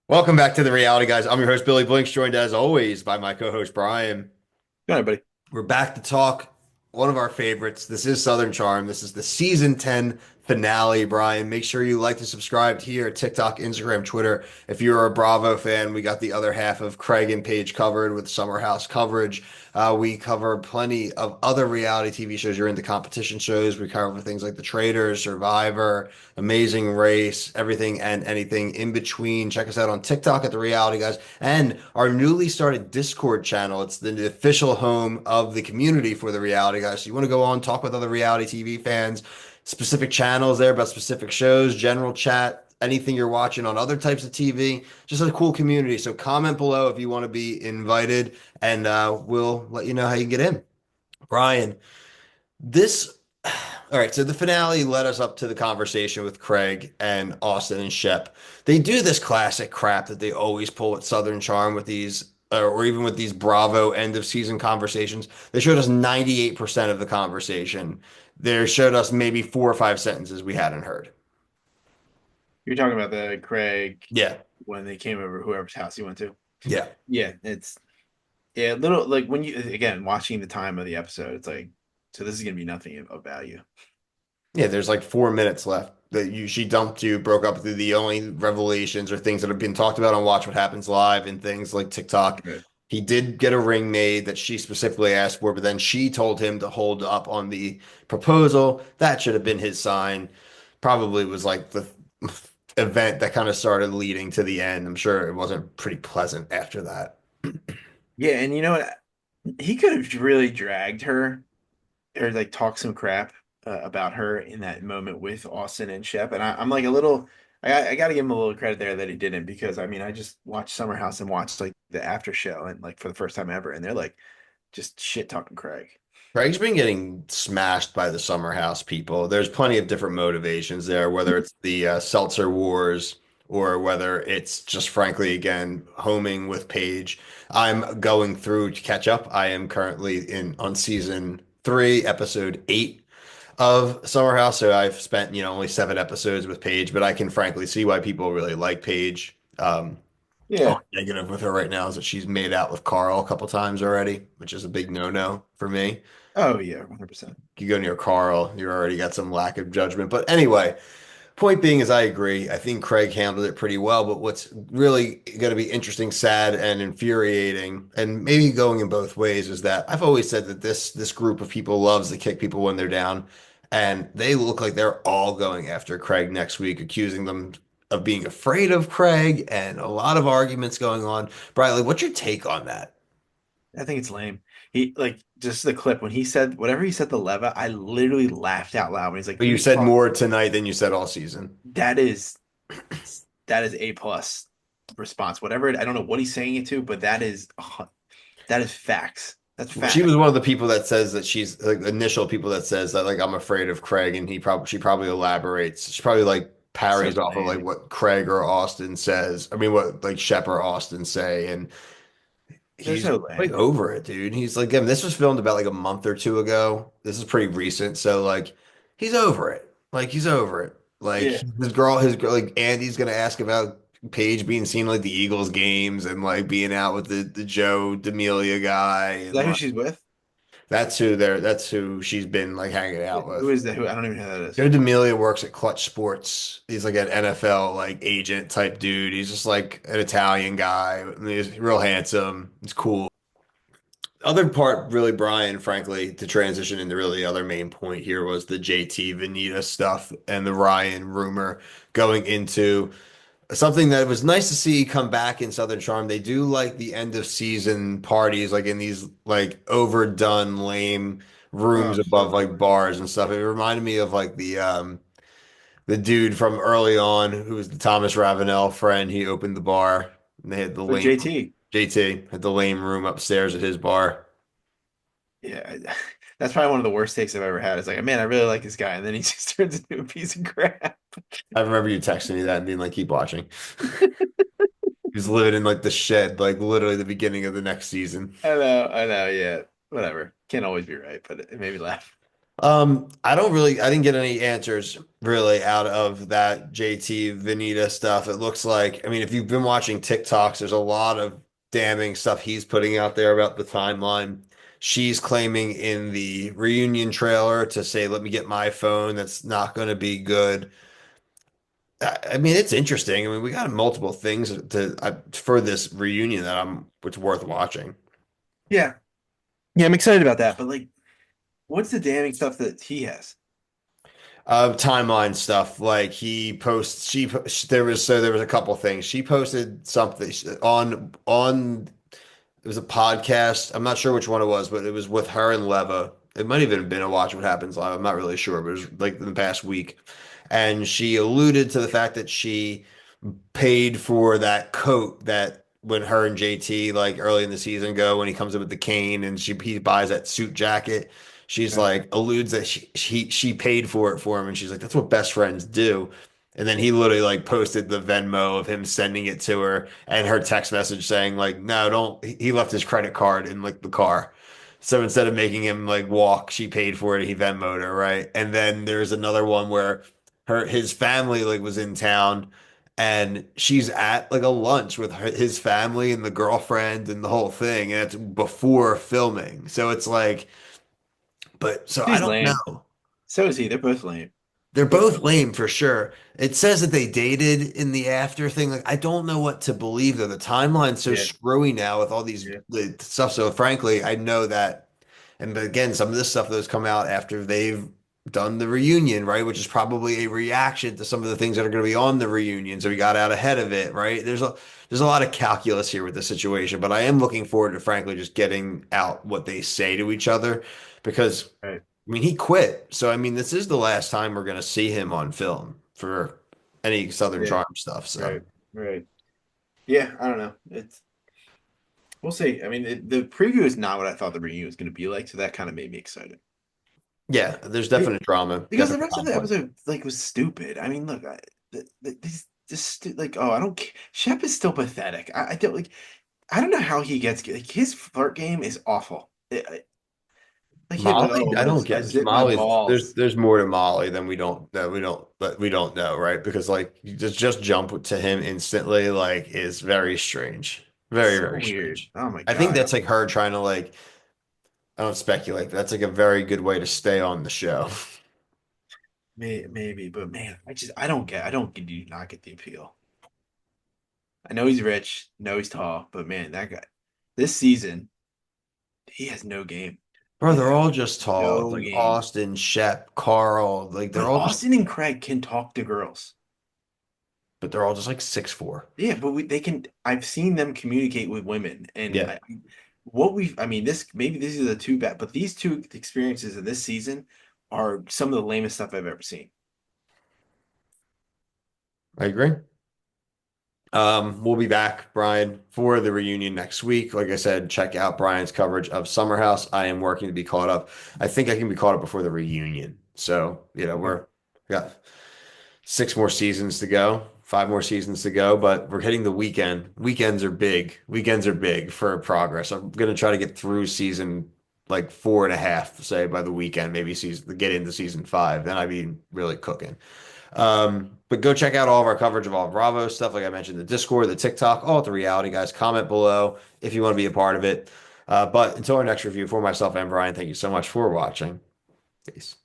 Welcome back to the Reality Guys. I'm your host, Billy Blinks, joined as always by my co-host, Brian. Go ahead, buddy. We're back to talk one of our favorites. This is Southern Charm. This is the season 10 finale, Brian. Make sure you like and subscribe here, TikTok, Instagram, Twitter. If you're a Bravo fan, we got the other half of Craig and Paige covered with Summer House coverage. We cover plenty of other reality TV shows. You're into competition shows. We cover things like The Traitors, Survivor, Amazing Race, everything and anything in between. Check us out on TikTok at The Reality Guys and our newly started Discord channel. It's the official home of the community for The Reality Guys. So you want to go on, talk with other reality TV fans, specific channels there about specific shows, general chat, anything you're watching on other types of TV. Just a cool community. So comment below if you want to be invited, and we'll let you know how you can get in. Brian, this, all right, so the finale led us up to the conversation with Craig and Austin and Shep. They do this classic crap that they always pull at Southern Charm with these, or even with these Bravo end of season conversations. They showed us 98% of the conversation. They showed us maybe four or five sentences we hadn't heard. You're talking about the Craig Yeah, when they came over whoever's house he went to. yeah, Yeah, it's yeah, little like when you again watching the time of the episode, it's like so this is gonna be nothing of value. yeah. There's like 4 minutes left that she dumped you, broke up. The only revelations or things that have been talked about on Watch What Happens Live and things like TikTok. Right. He did get a ring made that she specifically asked for, but then she told him to hold up on the proposal. That should have been his sign. Probably was like the event that kind of started leading to the end. I'm sure it wasn't pretty pleasant after that. Yeah, and you know what? He could have really dragged her or like talked some crap about her in that moment with Austin and Shep, and I'm like a little. I got to give him a little credit there that he didn't because I mean I just watched Summer House and watched like the after show and like for the first time ever, and they're like just shit talking Craig. Craig's been getting smashed by the Summer House people. There's plenty of different motivations there, whether it's the Seltzer Wars or whether it's just frankly, again, homing with Paige. I'm going through to catch up. I am currently in on season 3, episode 8 of Summer House. So I've spent, only 7 episodes with Paige, but I can frankly see why people really like Paige. Yeah. Only negative with her right now is that she's made out with Carl a couple times already, which is a big no-no for me. Oh yeah, 100%. You go near Carl, you already got some lack of judgment. But anyway, point being is I agree. I think Craig handled it pretty well. But what's really going to be interesting, sad, and infuriating, and maybe going in both ways, is that I've always said that this group of people loves to kick people when they're down, and they look like they're all going after Craig next week, accusing them of being afraid of Craig, and a lot of arguments going on. Bradley, what's your take on that? I think it's lame. He like just the clip when he said whatever he said to Leva, I literally laughed out loud when he's like, But "Who you are you said talking?" more tonight than you said all season. That is that is A plus response. Whatever I don't know what he's saying it to, but that is facts. That's She fact. was one of the people that says that she's like the initial people that says that like I'm afraid of Craig, and she probably elaborates. She probably like So parries off of like lame. what Craig or Austin says. I mean, what like Shep or Austin say, and They're he's so like lame. over it, dude. He's like, again, this was filmed about like a month or two ago. This is pretty recent, so like he's over it. Like he's over it. Like Yeah. his girl, like Andy's gonna ask about Paige being seen like the Eagles games and like being out with the Joe D'Amelia guy Is and that who like. she's with? That's who she's been like hanging out Who with. is that? Who I don't even know who that is. Joe D'Amelia works at Clutch Sports. He's like an NFL like agent type dude. He's just like an Italian guy. He's real handsome. He's cool. Other part, really, Brian, frankly, to transition into really the other main point here was the JT Venita stuff and the Ryan rumor going into something that was nice to see come back in Southern Charm. They do like the end of season parties, like in these like overdone, lame Oh, rooms so above like over. bars and stuff. It reminded me of like the dude from early on who was the Thomas Ravenel friend. He opened the bar and they had the With lame JT. JT had the lame room upstairs at his bar. Yeah, that's probably one of the worst takes I've ever had. It's like, man, I really like this guy, and then he just turns into a piece of crap. I remember you texting me that and being like, keep watching. He's living in like the shed, like literally the beginning of the next season. I know, yeah, whatever. Can't always be right, but it made me laugh. I didn't get any answers really out of that JT Venita stuff. It looks like, I mean, if you've been watching TikToks, there's a lot of damning stuff he's putting out there about the timeline. She's claiming in the reunion trailer to say, let me get my phone. That's not going to be good. I mean, it's interesting. I mean, we got multiple things for this reunion that it's worth watching. Yeah. Yeah, I'm excited about that. But like, what's the damning stuff that he has? Timeline stuff like he posts there was a couple things she posted something on it was a podcast. I'm not sure which one it was, but it was with her and Leva. It might even have been a Watch What Happens Live. I'm not really sure, but it was like in the past week. And she alluded to the fact that she paid for that coat that when her and JT like early in the season go when he comes in with the cane and he buys that suit jacket. She's Okay. like alludes that she paid for it for him and she's like that's what best friends do. And then he literally like posted the Venmo of him sending it to her and her text message saying like no don't he left his credit card in like the car. So instead of making him like walk, she paid for it. He Venmoed her, right? And then there's another one where his family like was in town and she's at like a lunch with his family and the girlfriend and the whole thing and it's before filming so it's like but so I He's don't lame. know. So is he. They're both lame. They're Both both lame. lame for sure. It says that they dated in the after thing. Like I don't know what to believe though. The timeline's so Yeah. screwy now with all these Yeah. the stuff. So frankly, I know that. And again, some of this stuff that's come out after they've done the reunion, right? Which is probably a reaction to some of the things that are going to be on the reunion. So we got out ahead of it, right? There's a lot of calculus here with the situation, but I am looking forward to frankly just getting out what they say to each other because Right. I mean, he quit. So, I mean, this is the last time we're going to see him on film for any Southern Yeah. Charm stuff. So, Right. Right. Yeah. I don't know. We'll see. I mean, the preview is not what I thought the reunion was going to be like, so that kind of made me excited. yeah, there's Be- definite drama, Because the definite rest of the conflict. episode like was stupid. I mean, look, like oh, I don't. Shep is still pathetic. I don't like. I don't know how he gets like his flirt game is awful. Like he'd be like, Molly, oh, I don't I get zip my Molly's. balls. There's more to Molly than we don't know, right? Because like you just jump to him instantly, like is very strange, very So very weird. strange. Oh my I think God. that's like her trying to like I don't speculate. But that's like a very good way to stay on the show. Maybe, but man, I don't do not get the appeal. I know he's rich, know he's tall, but man, that guy, this season, he has no game. Bro, He's they're got all just tall. It's no like game. Austin, Shep, Carl. Like they're But all just Austin and Craig can talk to girls. but they're all just like 6'4". Yeah, but they can. I've seen them communicate with women, and Yeah, I mean, this maybe this is the two bad, but these two experiences in this season are some of the lamest stuff I've ever seen. I agree. We'll be back, Brian, for the reunion next week. Like I said, check out Brian's coverage of Summer House. I am working to be caught up. I think I can be caught up before the reunion. So, Okay. we got 6 more seasons to go, 5 more seasons to go, but we're hitting the weekend. Weekends are big. Weekends are big for progress. I'm gonna try to get through season like 4.5, say by the weekend, maybe get into season 5. Then I'd be really cooking. But go check out all of our coverage of all Bravo stuff. Like I mentioned, the Discord, the TikTok, all at the reality guys. Comment below if you want to be a part of it. But until our next review, for myself and Brian, thank you so much for watching. Peace.